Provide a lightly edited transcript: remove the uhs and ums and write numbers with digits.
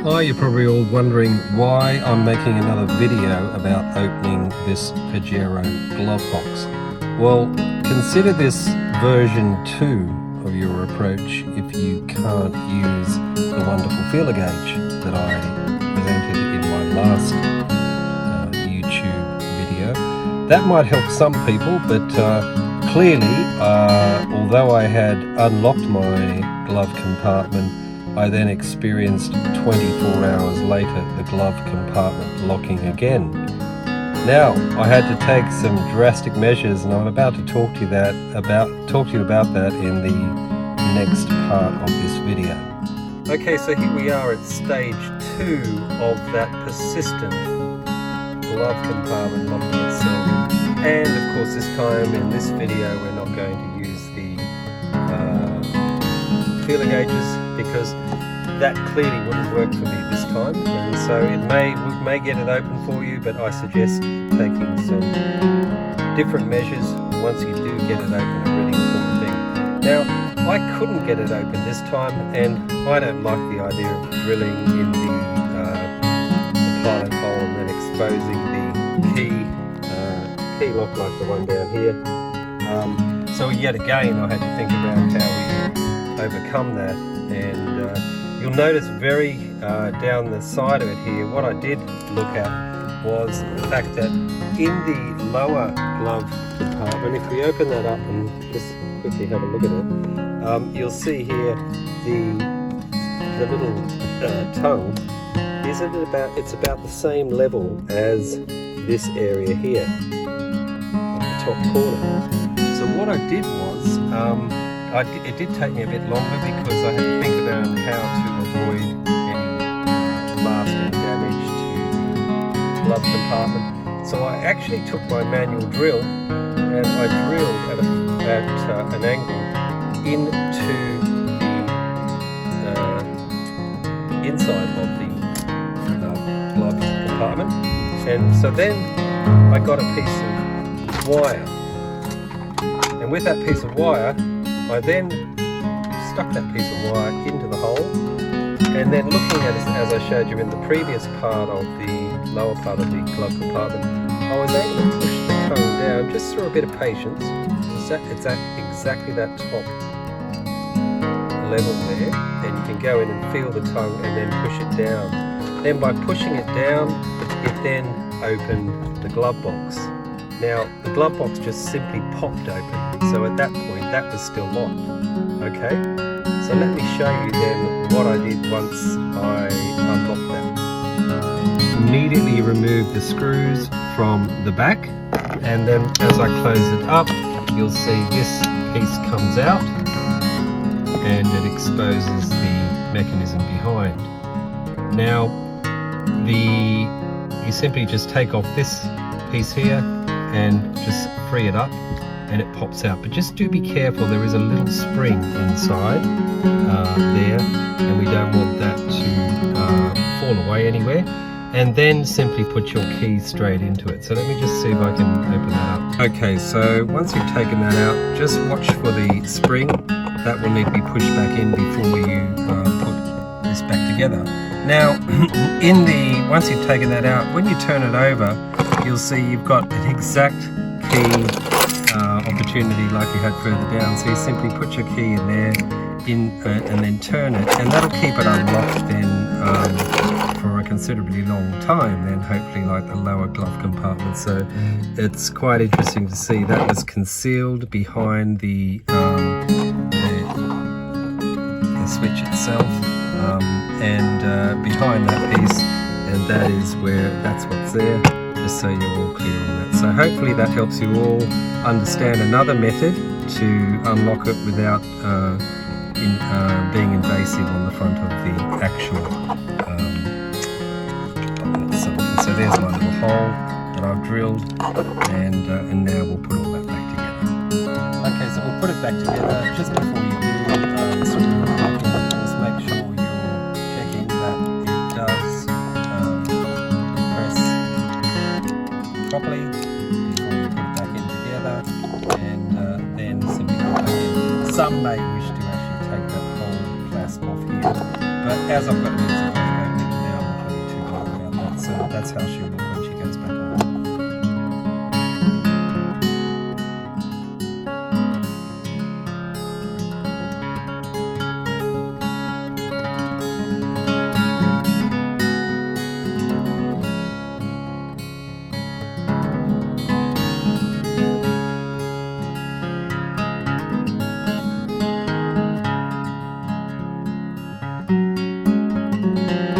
Hi, you're probably all wondering why I'm making another video about opening this Pajero glove box. Well, consider this version 2 of your approach if you can't use the wonderful feeler gauge that I presented in my last YouTube video. That might help some people, but clearly, although I had unlocked my glove compartment, I then experienced 24 hours later the glove compartment locking again. Now, I had to take some drastic measures, and I'm about to talk to you about that in the next part of this video. Okay, so here we are at stage 2 of that persistent glove compartment locking itself. And of course, this time in this video we're not going to use the feeler gauges, because that clearly wouldn't work for me this time, and so we may get it open for you, but I suggest taking some different measures once you do get it open, a really important thing. Now, I couldn't get it open this time, and I don't like the idea of drilling in the pilot hole and then exposing the key lock like the one down here. So yet again I had to think about how we overcome that, and you'll notice very down the side of it here, what I did look at was the fact that in the lower glove compartment, if we open that up and just quickly have a look at it, you'll see here the little tongue is it's about the same level as this area here at the top corner. So what I did was it did take me a bit longer because I had to think about how to avoid any lasting damage to the glove compartment. So I actually took my manual drill and I drilled at an angle into the inside of the glove compartment. And so then I got a piece of wire. And with that piece of wire, I then stuck that piece of wire into the hole, and then looking at it as I showed you in the previous part of the lower part of the glove compartment, I was able to push the tongue down just through a bit of patience. It's at exactly that top level there, and you can go in and feel the tongue and then push it down. Then by pushing it down, it then opened the glove box. Now, the glove box just simply popped open, so at that point that was still locked. Okay, so let me show you then what I did once I unlocked that. Immediately remove the screws from the back, and then as I close it up, you'll see this piece comes out and it exposes the mechanism behind. Now, you simply just take off this piece here and just free it up and it pops out, but just do be careful, there is a little spring inside there, and we don't want that to fall away anywhere. And then simply put your key straight into it. So let me just see if I can open that up. Okay, so once you've taken that out, just watch for the spring. That will need to be pushed back in before you put this back together. Now, once you've taken that out, when you turn it over, you'll see you've got an exact key opportunity like you had further down. So you simply put your key in there, and then turn it, and that'll keep it unlocked then for a considerably long time, then hopefully like the lower glove compartment. So it's quite interesting to see that was concealed behind the switch itself, and behind that piece, and that's what's there, just so you're all clear on that. So hopefully that helps you all understand another method to unlock it without being invasive on the front of the actual button itself. And so there's my little hole that I've drilled, and now we'll put all that back together. Okay, so we'll put it back together. Just before you do, just make sure you're checking that it does press properly before you put it back in together, and then simply put it back in. Some may wish to actually take that whole clasp off here, but as I've got an easy way of So that's how she'll look when she goes back on.